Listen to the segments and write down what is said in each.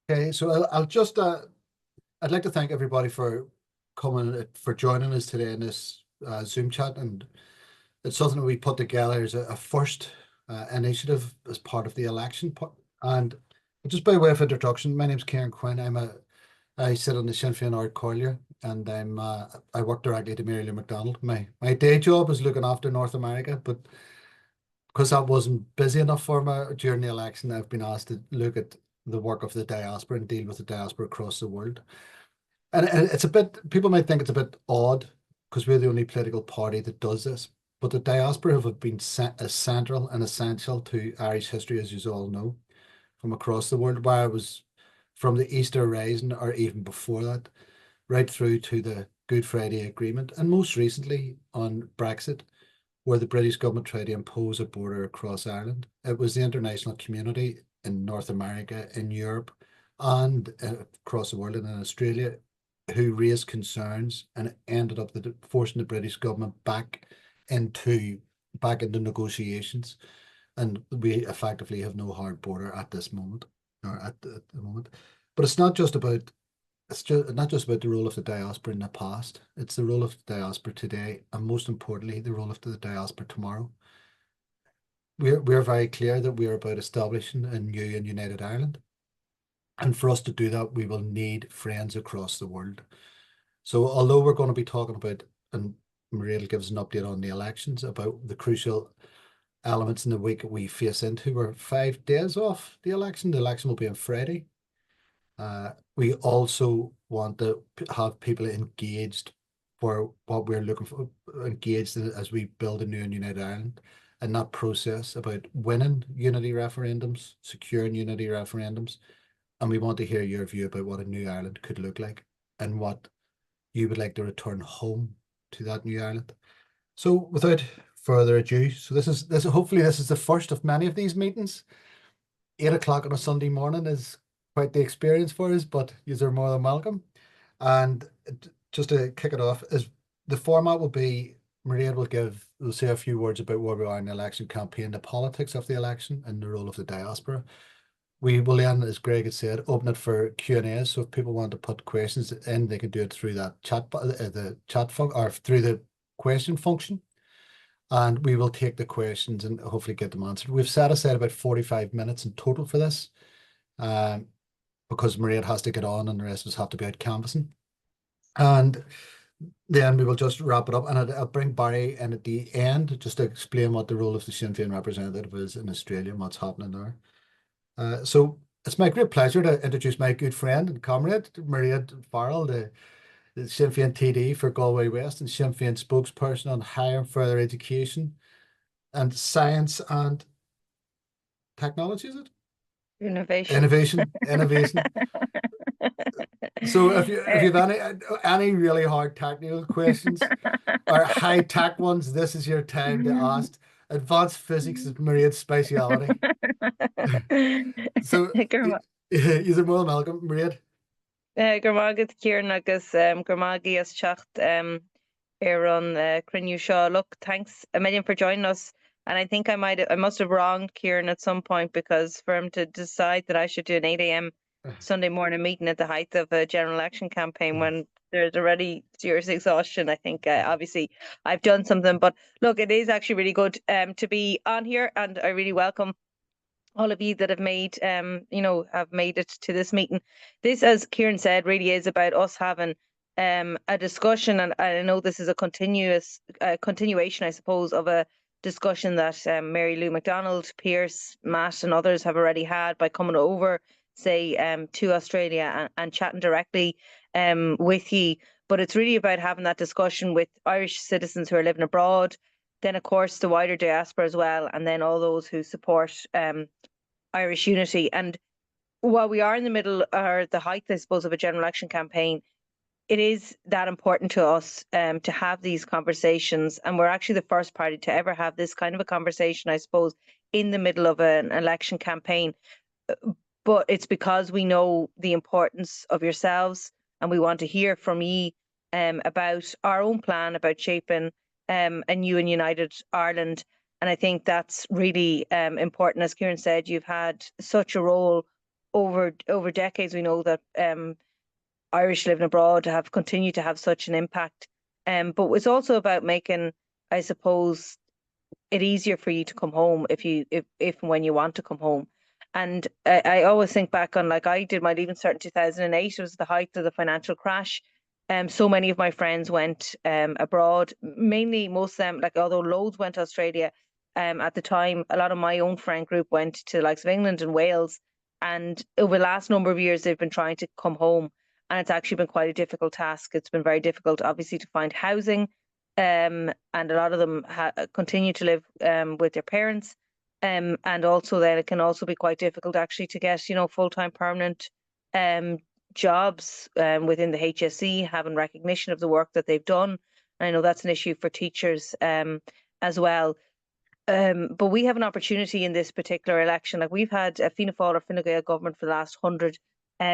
Okay, so I'll just I'd like to thank everybody for for joining us today in this Zoom chat, and it's something that we put together as a first initiative as part of the election. And just by way of introduction, my name's Ciaran Quinn. I sit on the Sinn Féin Ard and I work directly to Mairéad McDonald. My day job is looking after North America, but because that wasn't busy enough for me during the election, I've been asked to look at the work of the diaspora and deal with the diaspora across the world. And it's a bit, people might think it's a bit odd because we're the only political party that does this, but the diaspora have been as central and essential to Irish history, as you all know, from across the world, where I was from the Easter Rising or even before that, right through to the Good Friday Agreement, and most recently on Brexit, where the British government tried to impose a border across Ireland. It was the international community in North America, in Europe, and across the world and in Australia who raised concerns, and it ended up forcing the British government into into negotiations, and we effectively have no hard border at this moment, or at the moment. But it's just not just about the role of the diaspora in the past, it's the role of the diaspora today, and most importantly, the role of the diaspora tomorrow. We're very clear that we are about establishing a new and united Ireland. And for us to do that, we will need friends across the world. So although we're going to be talking about, and Mairéad gives an update on the elections, about the crucial elements in the week that we face into, we're 5 days off the election. The election will be on Friday. We also want to have people engaged for what we're looking for, engaged as we build a new and united Ireland, and that process about winning unity referendums, securing unity referendums. And we want to hear your view about what a new Ireland could look like and what you would like to return home to that new Ireland. So without further ado, so hopefully this is the first of many of these meetings. 8 o'clock on a Sunday morning is quite the experience for us, but you are more than welcome. And just to kick it off, is the format will be Mairéad will say a few words about where we are in the election campaign, the politics of the election, and the role of the diaspora. We will then, as Greg had said, open it for Q&A. So if people want to put questions in, they can do it through that chat function, or through the question function. And we will take the questions and hopefully get them answered. We've set aside about 45 minutes in total for this, because Mairéad has to get on and the rest of us have to be out canvassing. And then we will just wrap it up, and I'll bring Barry in at the end just to explain what the role of the Sinn Féin representative is in Australia and what's happening there. So it's my great pleasure to introduce my good friend and comrade, Mairéad Farrell, the Sinn Féin TD for Galway West and Sinn Féin spokesperson on higher and further education and science and technology, is it? Innovation. Innovation. So if you have any really hard technical questions or high tech ones, this is your time to ask. Advanced physics is Mairéad's speciality. So you're more than welcome, Mairéad. Gurmagad Ciaran agus Gurmagi as teacht ar an Crinnew Shaw. Look, thanks a million for joining us. And I think I must have wronged Ciaran at some point, because for him to decide that I should do an 8 a.m. Sunday morning meeting at the height of a general election campaign when there's already serious exhaustion, I think obviously I've done something. But look, it is actually really good to be on here, and I really welcome all of you that have made have made it to this meeting. This, as Ciaran said, really is about us having a discussion, and I know this is a continuation, I suppose, of a discussion that Mary Lou McDonald, Pierce, Matt and others have already had by coming over, say, to Australia and chatting directly with you. But it's really about having that discussion with Irish citizens who are living abroad, then of course the wider diaspora as well, and then all those who support Irish unity. And while we are in the middle, or the height, I suppose, of a general election campaign, it is that important to us to have these conversations, and we're actually the first party to ever have this kind of a conversation, I suppose, in the middle of an election campaign. But it's because we know the importance of yourselves, and we want to hear from you about our own plan about shaping a new and united Ireland. And I think that's really important. As Ciaran said, you've had such a role over decades, we know that Irish living abroad have continued to have such an impact. But it's also about making, I suppose, it easier for you to come home if and when you want to come home. And I always think back on, like, I did my Leaving Cert in 2008. It was the height of the financial crash. So many of my friends went abroad, mainly most of them, like, although loads went to Australia at the time, a lot of my own friend group went to the likes of England and Wales. And over the last number of years, they've been trying to come home. And it's actually been quite a difficult task. It's been very difficult, obviously, to find housing. And a lot of them continue to live with their parents. And also then it can also be quite difficult actually to get, full-time permanent jobs within the HSE, having recognition of the work that they've done. And I know that's an issue for teachers as well. But we have an opportunity in this particular election. Like, we've had a Fianna Fáil or Fine Gael government for the last 100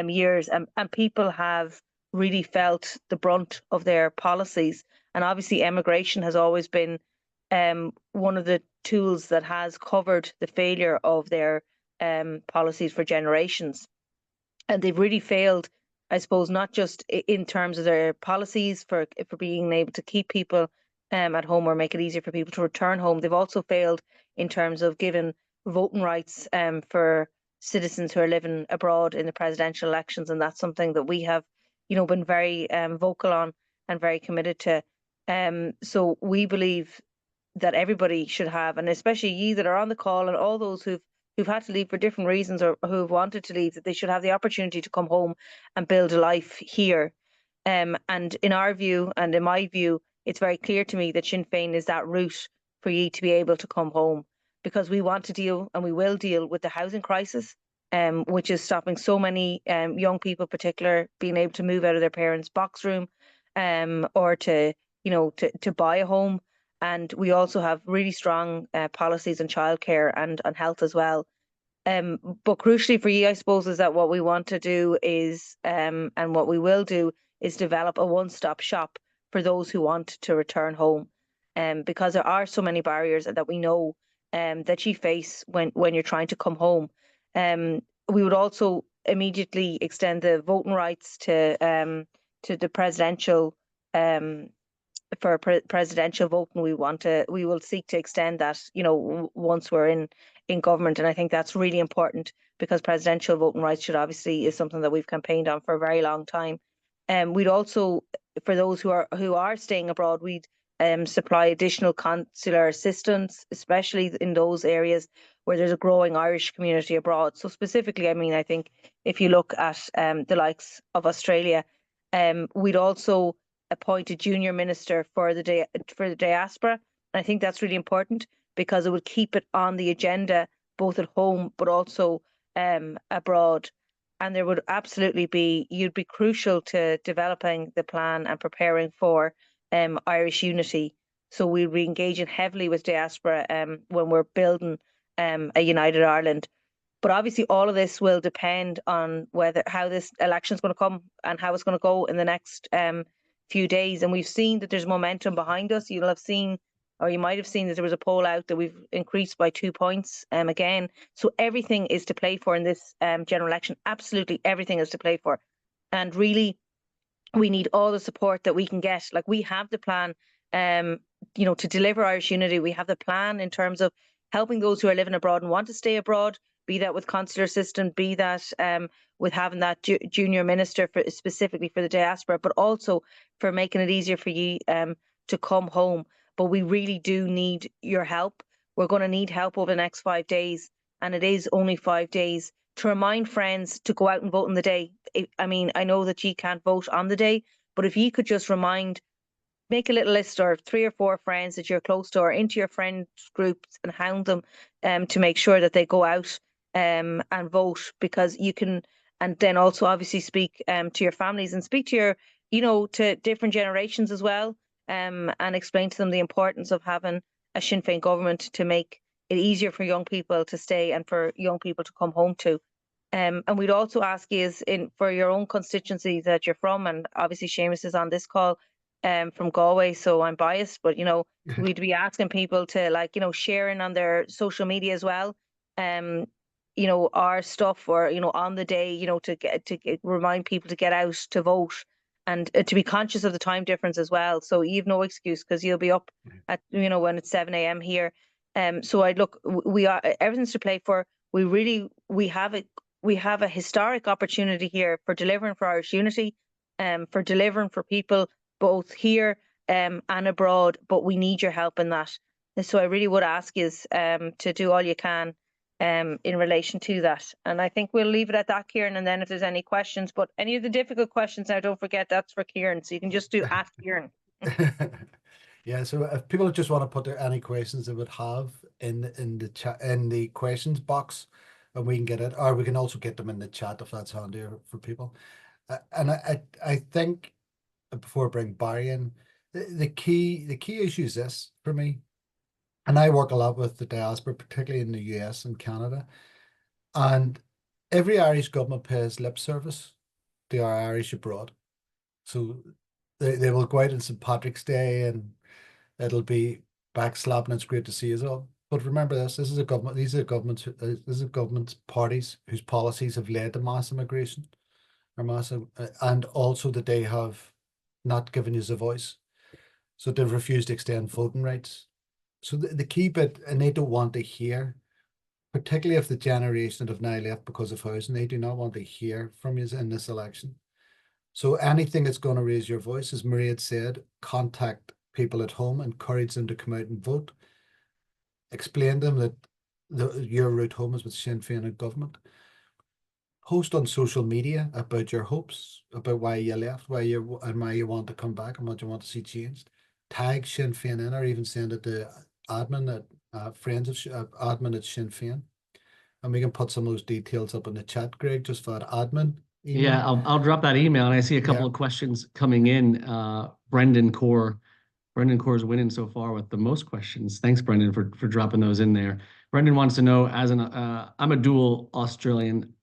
years, and people have really felt the brunt of their policies. And obviously emigration has always been one of the tools that has covered the failure of their policies for generations. And they've really failed, I suppose, not just in terms of their policies for being able to keep people at home or make it easier for people to return home. They've also failed in terms of giving voting rights for citizens who are living abroad in the presidential elections. And that's something that we have, been very vocal on and very committed to. So we believe that everybody should have, and especially you that are on the call and all those who've had to leave for different reasons or who've wanted to leave, that they should have the opportunity to come home and build a life here. And in our view, and in my view, it's very clear to me that Sinn Féin is that route for you to be able to come home, because we want to deal, and we will deal with the housing crisis, which is stopping so many young people, particular, being able to move out of their parents' box room, or to buy a home. And we also have really strong policies on childcare and on health as well. But crucially for you, I suppose, is that what we want to do is, and what we will do, is develop a one-stop shop for those who want to return home. Because there are so many barriers that we know that you face when you're trying to come home. We would also immediately extend the voting rights to the presidential for presidential voting. We will seek to extend that, once we're in government. And I think that's really important, because presidential voting rights is something that we've campaigned on for a very long time. We'd also, for those who are staying abroad, we'd supply additional consular assistance, especially in those areas where there's a growing Irish community abroad. So specifically, I think if you look at the likes of Australia, we'd also appoint a junior minister for the diaspora. And I think that's really important, because it would keep it on the agenda both at home but also abroad. And there would absolutely you'd be crucial to developing the plan and preparing for Irish unity. So we'll be engaging heavily with diaspora when we're building a united Ireland. But obviously all of this will depend on how this election is going to come and how it's going to go in the next few days. And we've seen that there's momentum behind us. You'll have seen, or you might have seen, that there was a poll out that we've increased by 2 points again. So everything is to play for in this general election. Absolutely everything is to play for. And really, we need all the support that we can get. Like, we have the plan, to deliver Irish unity. We have the plan in terms of helping those who are living abroad and want to stay abroad, be that with consular assistance, be that with having that junior minister specifically for the diaspora, but also for making it easier for you to come home. But we really do need your help. We're going to need help over the next 5 days, and it is only 5 days, to remind friends to go out and vote on the day. I know that you can't vote on the day, but if you could just make a little list, or 3 or 4 friends that you're close to, or into your friend groups, and hound them to make sure that they go out and vote, because you can. And then also obviously speak to your families, and speak to your, to different generations as well, and explain to them the importance of having a Sinn Féin government to make it easier for young people to stay and for young people to come home to. And we'd also ask you, for your own constituency that you're from, and obviously Seamus is on this call from Galway, so I'm biased, but we'd be asking people to sharing on their social media as well, you know, our stuff, or, you know, on the day, you know, remind people to get out to vote, and to be conscious of the time difference as well. So you've no excuse, because you'll be up at, you know, when it's 7 a.m. here. So I look, we are, everything's to play for. We have a historic opportunity here for delivering for Irish unity, for delivering for people both here and abroad. But we need your help in that. And so I really would ask you to do all you can in relation to that. And I think we'll leave it at that, Ciaran. And then if there's any questions, but any of the difficult questions, now don't forget that's for Ciaran. So you can just do at Ciaran. Yeah, so if people just want to put any questions they would have in the chat, in the questions box, and we can get it, or we can also get them in the chat if that's handier for people. And I think, before I bring Barry in, the key issue is this for me, and I work a lot with the diaspora, particularly in the US and Canada, and every Irish government pays lip service to our Irish abroad. So they will go out on St. Patrick's Day and it'll be backslapping. It's great to see us all. But remember this is a government, these are governments, this is government parties whose policies have led to mass immigration, or massive, and also that they have not given us a voice. So they've refused to extend voting rights. So the key bit, and they don't want to hear, particularly if the generation that have now left because of housing, they do not want to hear from you in this election. So anything that's going to raise your voice, as Mairéad said, contact people at home, encourage them to come out and vote. Explain to them that your route home is with Sinn Féin and government. Post on social media about your hopes, about why you left, why you want to come back, and what you want to see changed. Tag Sinn Féin in, or even send it to admin at friends of admin at Sinn Féin, and we can put some of those details up in the chat, Greg, just for that admin email. Yeah, I'll drop that email, and I see a couple of questions coming in. Brendan Corr is winning so far with the most questions. Thanks, Brendan, for dropping those in there. Brendan wants to know, I'm a dual Australian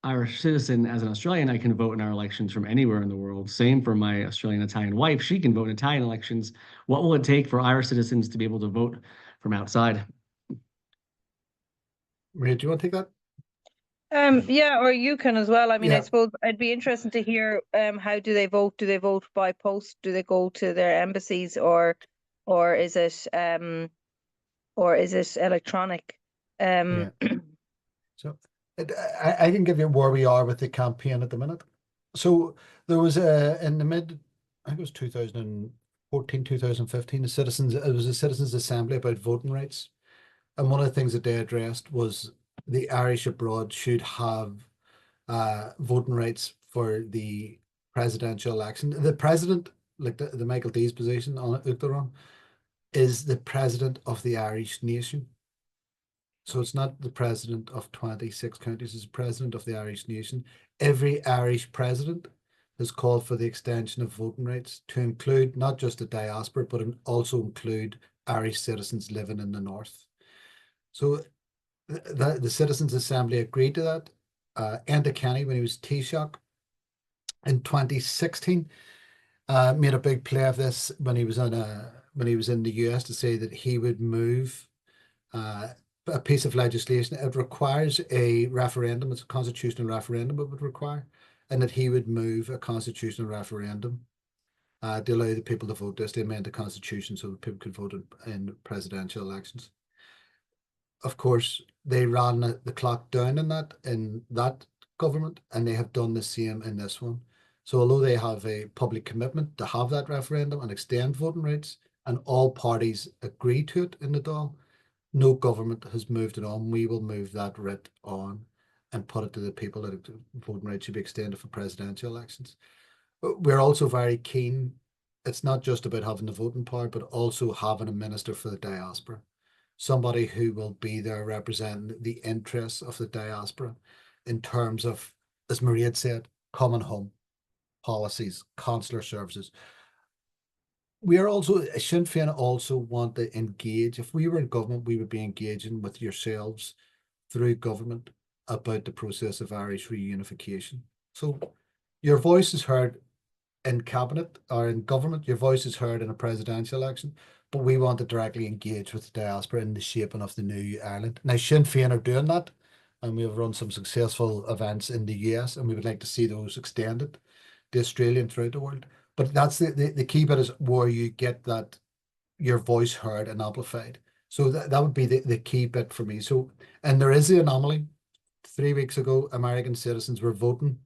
Irish citizen. As an Australian, I can vote in our elections from anywhere in the world. Same for my Australian Italian wife. She can vote in Italian elections. What will it take for Irish citizens to be able to vote from outside? Maria, do you want to take that? Yeah, or you can as well. I mean, Yeah. I suppose it'd be interesting to hear how do they vote? Do they vote by post? Do they go to their embassies, or is it electronic? Yeah. So I can give you where we are with the campaign at the minute. So there was in the I think it was 2014, 2015, it was a citizens assembly about voting rights. And one of the things that they addressed was the Irish abroad should have voting rights for the presidential election. The president, like the Michael D's position on it, is the president of the Irish nation. So it's not the president of 26 counties, it's the president of the Irish nation. Every Irish president has called for the extension of voting rights to include not just the diaspora, but also include Irish citizens living in the north. So the Citizens Assembly agreed to that. Enda Kenny, when he was Taoiseach in 2016, made a big play of this when he was in the US to say that he would move a piece of legislation. It requires a referendum. It's a constitutional referendum it would require, and that he would move a constitutional referendum to allow the people to vote this, to amend the constitution so that people could vote in presidential elections. Of course, they ran the clock down in that government, and they have done the same in this one. So although they have a public commitment to have that referendum and extend voting rights, and all parties agree to it in the Dáil, no government has moved it on. We will move that writ on and put it to the people that voting rights should be extended for presidential elections. But we're also very keen. It's not just about having the voting power, but also having a minister for the diaspora. Somebody who will be there representing the interests of the diaspora in terms of, as Mairéad said, coming home, policies, consular services. We are also, Sinn Féin also want to engage. If we were in government, we would be engaging with yourselves through government about the process of Irish reunification. So your voice is heard in cabinet or in government, your voice is heard in a presidential election, but we want to directly engage with the diaspora in the shaping of the new Ireland. Now, Sinn Féin are doing that and we have run some successful events in the US, and we would like to see those extended to Australia and throughout the world. But that's the key bit, is where you get that your voice heard and amplified. So that would be the key bit for me. So, and there is the anomaly. 3 weeks ago, American citizens were voting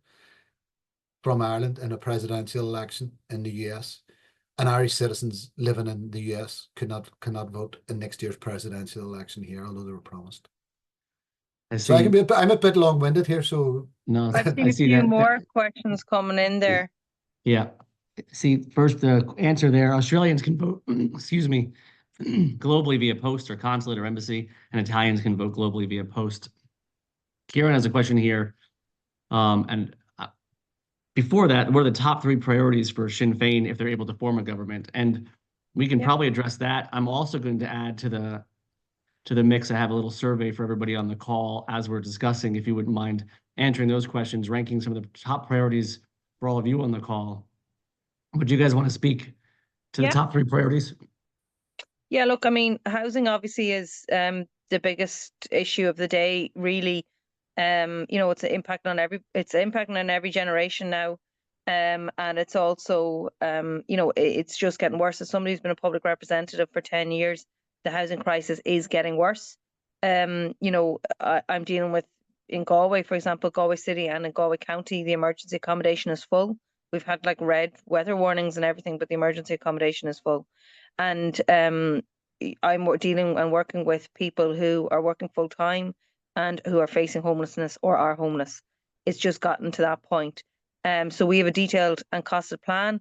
from Ireland in a presidential election in the US, and Irish citizens living in the US cannot vote in next year's presidential election here, although they were promised. I So see. I'm a bit long-winded here, so No, I've seen I a see few that. more questions coming in there. Yeah. See, first, the answer there, Australians can vote, excuse me, globally via post or consulate or embassy, and Italians can vote globally via post. Ciaran has a question here. And before that, what are the top 3 priorities for Sinn Féin if they're able to form a government? And we can probably address that. I'm also going to add to the mix. I have a little survey for everybody on the call as we're discussing, if you wouldn't mind answering those questions, ranking some of the top priorities for all of you on the call. Would you guys want to speak to the top 3 priorities? Yeah, look, I mean, housing obviously is the biggest issue of the day, really. It's impacting on every generation now. And it's also, it's just getting worse. As somebody who's been a public representative for 10 years, the housing crisis is getting worse. I'm dealing with, in Galway, for example, Galway City and in Galway County, the emergency accommodation is full. We've had like red weather warnings and everything, but the emergency accommodation is full. And I'm dealing and working with people who are working full time and who are facing homelessness or are homeless. It's just gotten to that point. So we have a detailed and costed plan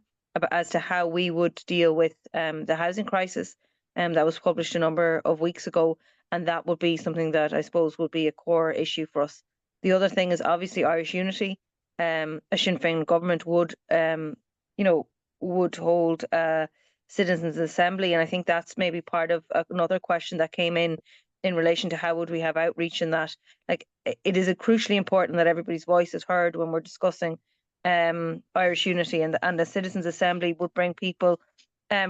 as to how we would deal with the housing crisis. That was published a number of weeks ago, and that would be something that I suppose would be a core issue for us. The other thing is obviously Irish unity. A Sinn Féin government would hold citizens' assembly, and I think that's maybe part of another question that came in relation to how would we have outreach in that. Like, it is crucially important that everybody's voice is heard when we're discussing Irish unity, and the citizens' assembly would bring people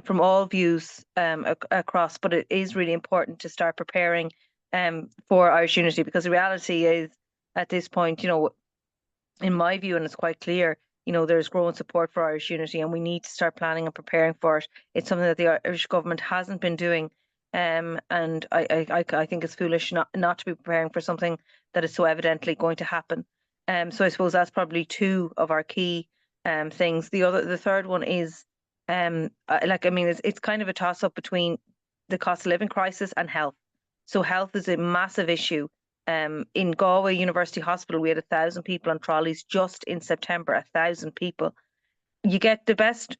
from all views across, but it is really important to start preparing for Irish unity, because the reality is at this point, in my view, and it's quite clear, there's growing support for Irish unity, and we need to start planning and preparing for it. It's something that the Irish government hasn't been doing, and I think it's foolish not to be preparing for something that is so evidently going to happen. So I suppose that's probably 2 of our key things. The third one is it's kind of a toss up between the cost of living crisis and health. So health is a massive issue. In Galway University Hospital, we had 1,000 people on trolleys just in September. 1,000 people. You get the best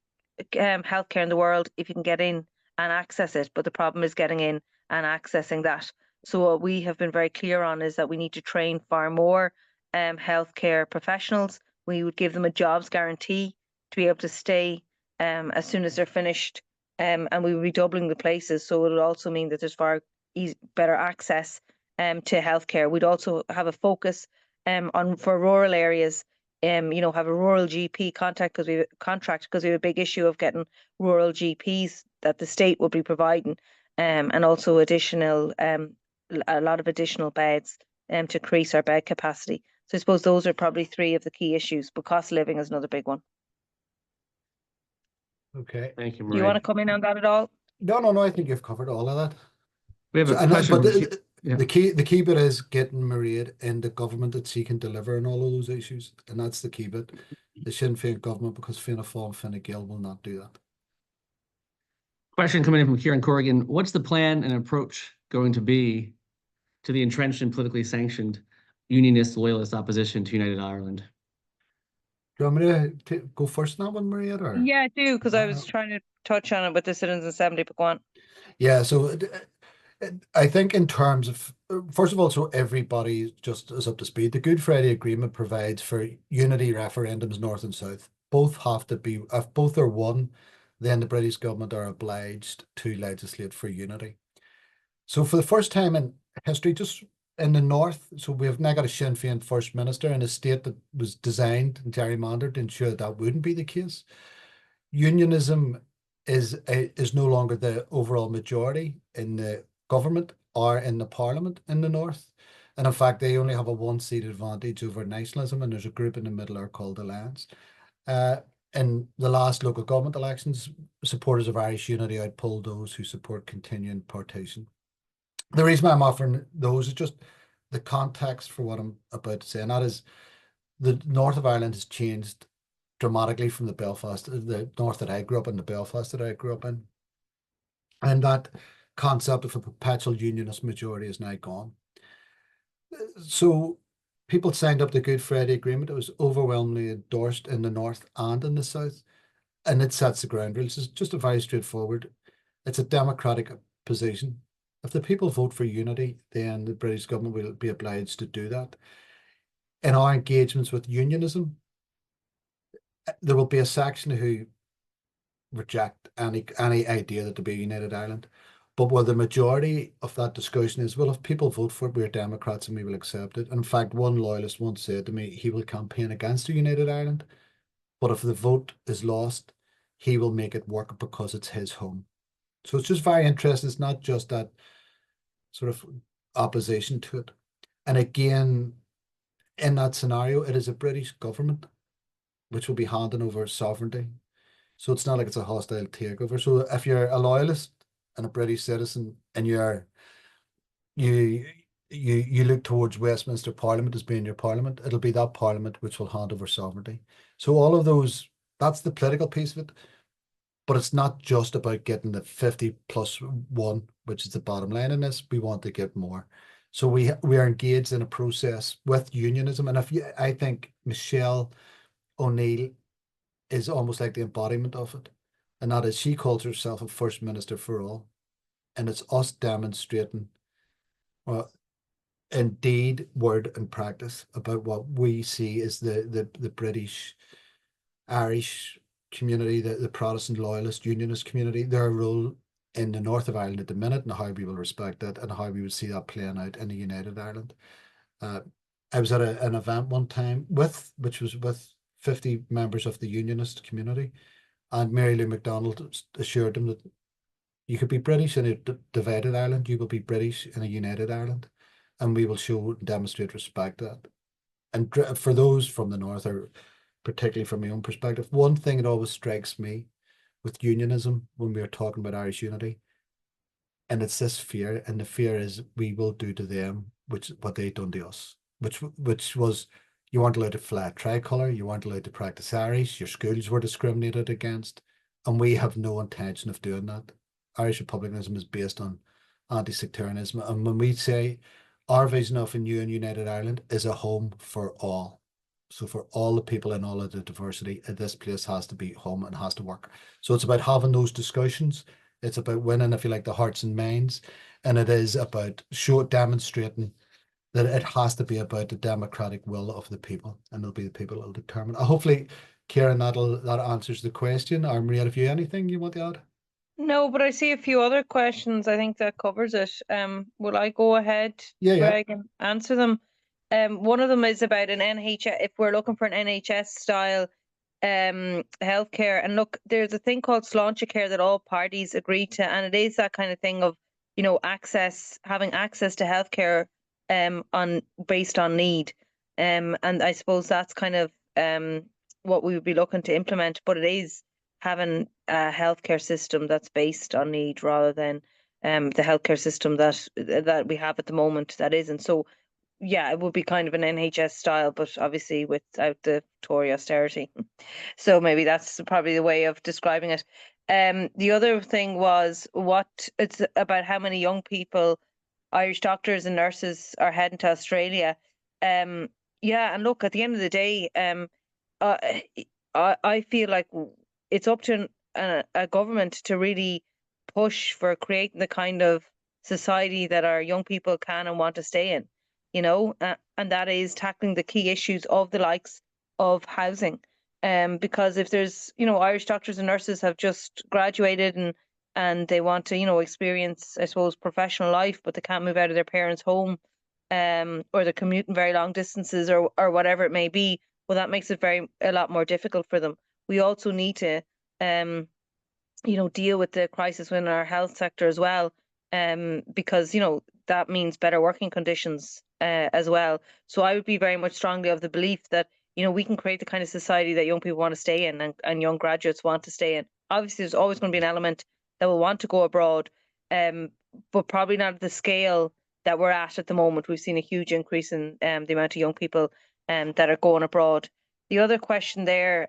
healthcare in the world if you can get in and access it, but the problem is getting in and accessing that. So what we have been very clear on is that we need to train far more healthcare professionals. We would give them a jobs guarantee to be able to stay as soon as they're finished, and we would be doubling the places. So it would also mean that there's far better access to healthcare. We'd also have a focus for rural areas, have a rural GP contract because we have a big issue of getting rural GPs that the state will be providing, and also a lot of additional beds to increase our bed capacity. So I suppose those are probably 3 of the key issues, but cost of living is another big one. okay. Thank you, Do you want to come in on that at all? No, I think you've covered all of that. We have a question. The key bit is getting Mairéad in the government that she can deliver on all of those issues, and that's the key bit. The Sinn Féin government, because Fianna Fáil and Fine Gael will not do that. Question coming in from Ciaran Quinn. What's the plan and approach going to be to the entrenched and politically sanctioned unionist loyalist opposition to United Ireland? Do you want me to go first on that one, Mairéad? Or? Yeah, I do, because I was trying to touch on it with the Citizens Assembly, but go on. Yeah, so I think in terms of, first of all, so everybody just is up to speed. The Good Friday Agreement provides for unity referendums north and south. Both have to be, if both are won, then the British government are obliged to legislate for unity. So for the first time in history, just in the north, so we've now got a Sinn Féin First Minister in a state that was designed and gerrymandered to ensure that wouldn't be the case. Unionism is no longer the overall majority in the government or in the parliament in the north. And in fact, they only have a one-seat advantage over nationalism, and there's a group in the middle are called Alliance. In the last local government elections, supporters of Irish unity outpolled those who support continuing partition. The reason why I'm offering those is just the context for what I'm about to say, and that is the north of Ireland has changed dramatically from the north that I grew up in, the Belfast that I grew up in. And that concept of a perpetual unionist majority is now gone. So people signed up the Good Friday Agreement. It was overwhelmingly endorsed in the north and in the south, and it sets the ground rules. It's just a very straightforward. It's a democratic position. If the people vote for unity, then the British government will be obliged to do that. In our engagements with unionism, there will be a section who reject any idea that there be a united Ireland. But where the majority of that discussion is, well, if people vote for it, we're Democrats and we will accept it. In fact, one loyalist once said to me, he will campaign against a united Ireland, but if the vote is lost, he will make it work because it's his home. So it's just very interesting. It's not just that sort of opposition to it. And again, in that scenario, it is a British government which will be handing over sovereignty. So it's not like it's a hostile takeover. So if you're a loyalist and a British citizen and you look towards Westminster Parliament as being your parliament, it'll be that parliament which will hand over sovereignty. So all of those, that's the political piece of it. But it's not just about getting the 50+1, which is the bottom line in this. We want to get more. So we are engaged in a process with unionism. And I think Michelle O'Neill is almost like the embodiment of it. And that is, she calls herself a First Minister for all. And it's us demonstrating, indeed, word and practice about what we see as the British, Irish community, the Protestant loyalist unionist community, their role in the north of Ireland at the minute, and how we will respect that and how we would see that playing out in the United Ireland. I was at an event one time which was with 50 members of the unionist community, and Mary Lou MacDonald assured them that you could be British in a divided Ireland, you will be British in a united Ireland, and we will show and demonstrate respect to that. And for those from the north, or particularly from my own perspective, one thing that always strikes me with unionism when we are talking about Irish unity, and it's this fear, and the fear is we will do to them what they done to us, which was, you weren't allowed to fly a tricolour, you weren't allowed to practice Irish, your schools were discriminated against, and we have no intention of doing that. Irish republicanism is based on anti-sectarianism, and when we say our vision of a new and united Ireland is a home for all, so for all the people in all of the diversity, this place has to be home and has to work. So it's about having those discussions. It's about winning, if you like, the hearts and minds, and it is about demonstrating that it has to be about the democratic will of the people, and it'll be the people that will determine. Hopefully, Ciaran, that answers the question. Or Mairéad, have you anything you want to add? No, but I see a few other questions. I think that covers it. Will I go ahead, Greg, and answer them? One of them is about an NHS. If we're looking for an NHS style healthcare, and look, there's a thing called Sláinte Care that all parties agree to, and it is that kind of thing of, you know, having access to healthcare based on need. And I suppose that's kind of what we would be looking to implement, but it is having a healthcare system that's based on need rather than the healthcare system that we have at the moment that isn't. So yeah, it would be kind of an NHS style, but obviously without the Tory austerity. So maybe that's probably the way of describing it. The other thing was it's about how many young people, Irish doctors and nurses, are heading to Australia. Yeah, and look, at the end of the day, I feel like it's up to a government to really push for creating the kind of society that our young people can and want to stay in, you know, and that is tackling the key issues of the likes of housing. Because if there's, you know, Irish doctors and nurses have just graduated and they want to, you know, experience, I suppose, professional life, but they can't move out of their parents' home, or they're commuting very long distances or whatever it may be, well, that makes it a lot more difficult for them. We also need to, you know, deal with the crisis within our health sector as well, because, you know, that means better working conditions as well. So I would be very much strongly of the belief that, you know, we can create the kind of society that young people want to stay in, and young graduates want to stay in. Obviously, there's always going to be an element that will want to go abroad, but probably not at the scale that we're at the moment. We've seen a huge increase in the amount of young people that are going abroad. The other question there,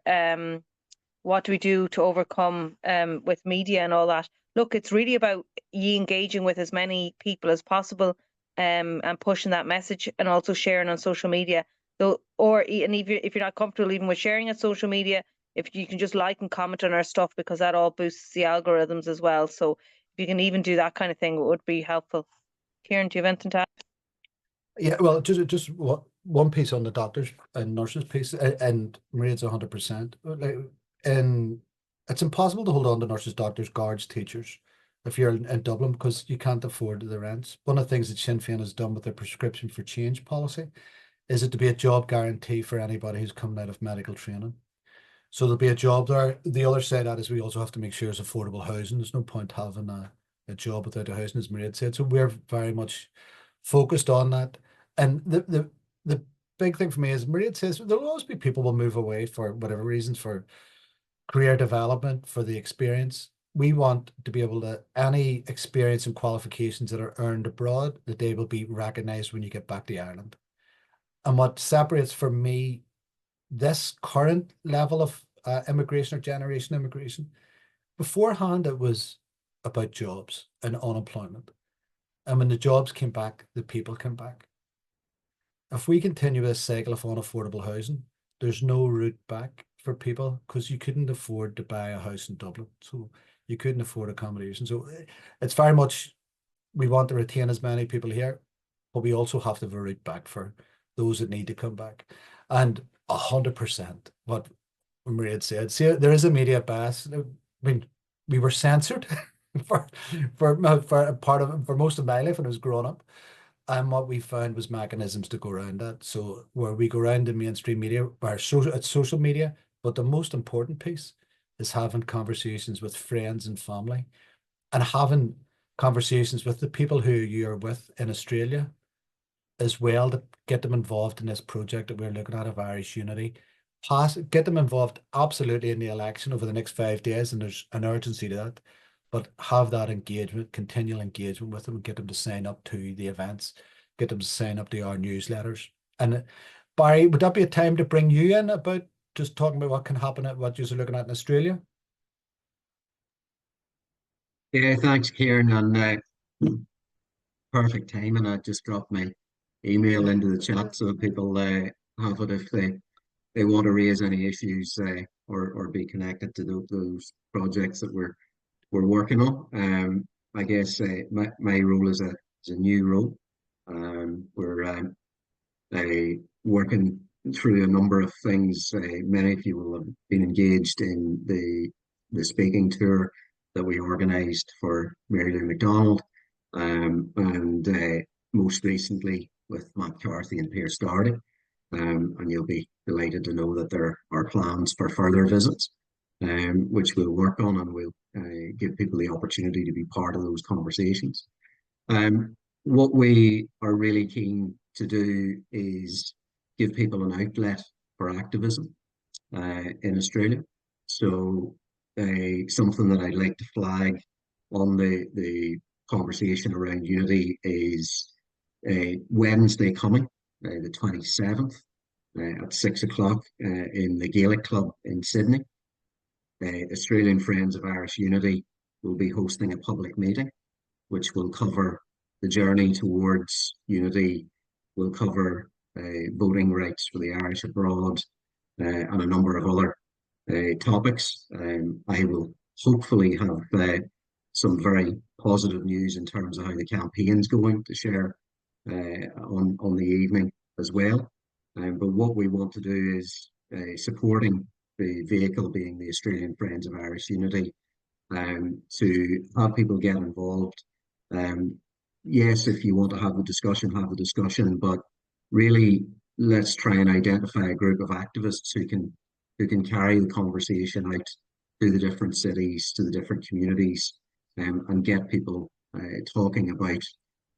what do we do to overcome with media and all that? Look, it's really about you engaging with as many people as possible, and pushing that message, and also sharing on social media. So, and if you're not comfortable even with sharing on social media, if you can just like and comment on our stuff, because that all boosts the algorithms as well. So if you can even do that kind of thing, it would be helpful. Ciaran, do you have anything to add? Yeah, well, just one piece on the doctors and nurses piece, and Mairéad's 100%. And it's impossible to hold on to nurses, doctors, guards, teachers if you're in Dublin, because you can't afford the rents. One of the things that Sinn Féin has done with their prescription for change policy is it to be a job guarantee for anybody who's coming out of medical training. So there'll be a job there. The other side of that is we also have to make sure it's affordable housing. There's no point having a job without a housing, as Mairéad said. So we're very much focused on that. And the big thing for me is Mairéad says there'll always be people will move away for whatever reasons, for career development, for the experience. We want to be able to, any experience and qualifications that are earned abroad, that they will be recognised when you get back to Ireland. And what separates for me this current level of immigration, or generation immigration, beforehand it was about jobs and unemployment. And when the jobs came back, the people came back. If we continue this cycle of unaffordable housing, there's no route back for people, because you couldn't afford to buy a house in Dublin. So you couldn't afford accommodation. So it's very much, we want to retain as many people here, but we also have to have a route back for those that need to come back. And 100% what Mairéad said. See, there is a media bias. I mean, we were censored for part of, for most of my life when I was growing up. And what we found was mechanisms to go around that. So where we go around the mainstream media, it's social media, but the most important piece is having conversations with friends and family, and having conversations with the people who you're with in Australia as well, to get them involved in this project that we're looking at of Irish unity. Get them involved absolutely in the election over the next 5 days, and there's an urgency to that. But have that engagement, continual engagement with them, and get them to sign up to the events, get them to sign up to our newsletters. And Barry, would that be a time to bring you in about just talking about what can happen at what you're looking at in Australia? Yeah, thanks, Ciaran, and perfect time. And I just dropped my email into the chat so people have it if they want to raise any issues or be connected to those projects that we're working on. I guess my role is a new role. We're working through a number of things. Many of you will have been engaged in the speaking tour that we organised for Mary Lou McDonald, and most recently with Matt Carthy and Pierce Doherty. And you'll be delighted to know that there are plans for further visits, which we'll work on, and we'll give people the opportunity to be part of those conversations. What we are really keen to do is give people an outlet for activism in Australia. So something that I'd like to flag on the conversation around unity is Wednesday coming, the 27th, at 6 o'clock in the Gaelic Club in Sydney. Australian Friends of Irish Unity will be hosting a public meeting, which will cover the journey towards unity, will cover voting rights for the Irish abroad, and a number of other topics. I will hopefully have some very positive news in terms of how the campaign's going to share on the evening as well. But what we want to do is supporting the vehicle being the Australian Friends of Irish Unity, to have people get involved. Yes, if you want to have the discussion, but really let's try and identify a group of activists who can carry the conversation out to the different cities, to the different communities, and get people talking about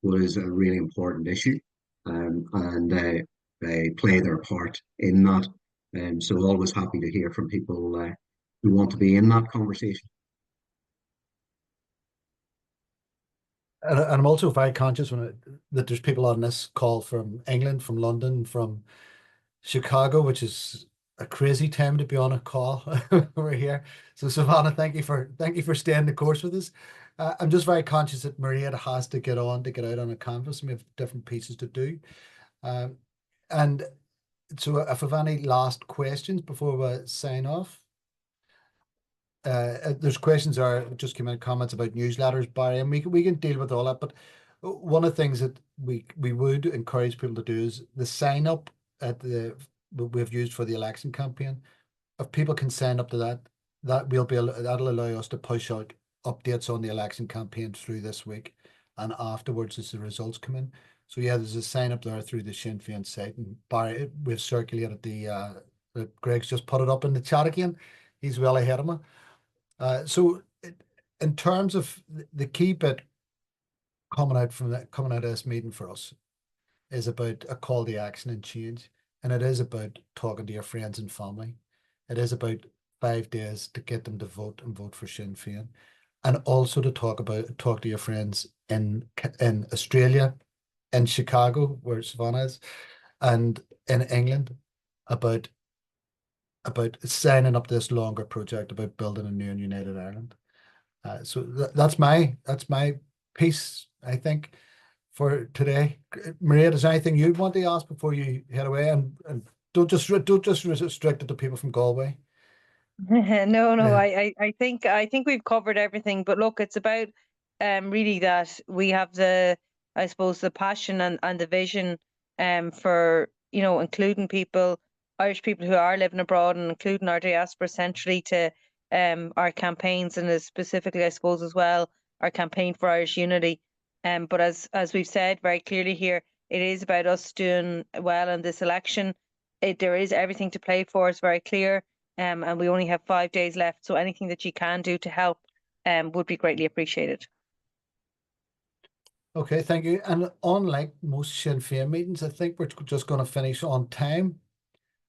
what is a really important issue. and they play their part in that. So always happy to hear from people who want to be in that conversation. And I'm also very conscious that there's people on this call from England, from London, from Chicago, which is a crazy time to be on a call over here. So Savannah, thank you for staying the course with us. I'm just very conscious that Mairéad has to get out on a canvas, and we have different pieces to do. And so if I have any last questions before we sign off. There's questions just came in, comments about newsletters, Barry, and we can deal with all that. But one of the things that we would encourage people to do is the sign up we've used for the election campaign. If people can sign up to that'll allow us to push out updates on the election campaign through this week and afterwards as the results come in. So yeah, there's a sign up there through the Sinn Féin site, and Barry, we've circulated Greg's just put it up in the chat again. He's well ahead of me. So in terms of the key bit coming out of this meeting for us is about a call to action and change. And it is about talking to your friends and family. It is about 5 days to get them to vote and vote for Sinn Féin. And also to talk to your friends in Australia, in Chicago, where Savannah is, and in England about signing up this longer project about building a new and united Ireland. So that's my piece, I think, for today. Mairéad, is there anything you'd want to ask before you head away? And don't just restrict it to people from Galway. No, Yeah. I think we've covered everything. But look, it's about really that we have the, I suppose, the passion and the vision for, including Irish people who are living abroad, and including our diaspora centrally to our campaigns, and specifically, I suppose, as well, our campaign for Irish unity. But as we've said very clearly here, it is about us doing well in this election. There is everything to play for. It's very clear. And we only have 5 days left. So anything that you can do to help would be greatly appreciated. Okay, thank you. And unlike most Sinn Féin meetings, I think we're just going to finish on time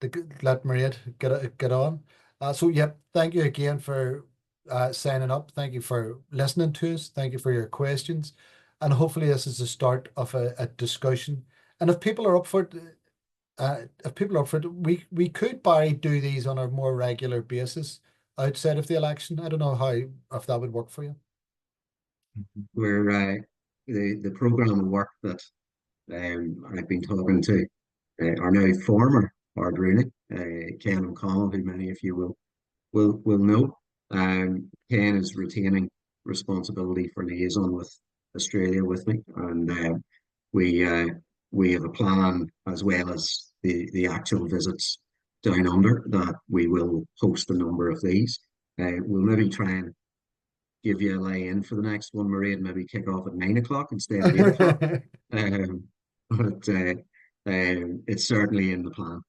to let Mairéad get on. So yeah, thank you again for signing up. Thank you for listening to us. Thank you for your questions. And hopefully this is the start of a discussion. And if people are up for it, we could, Barry, do these on a more regular basis outside of the election. I don't know if that would work for you. Where the programme of work that I've been talking to are now former Ardruna, Ken O'Connell, who many of you will know. Ken is retaining responsibility for liaison with Australia with me, and we have a plan, as well as the actual visits down under, that we will host a number of these. We'll maybe try and give you a lay-in for the next one, Mairéad, maybe kick off at 9 o'clock instead of 8 o'clock. But it's certainly in the plan.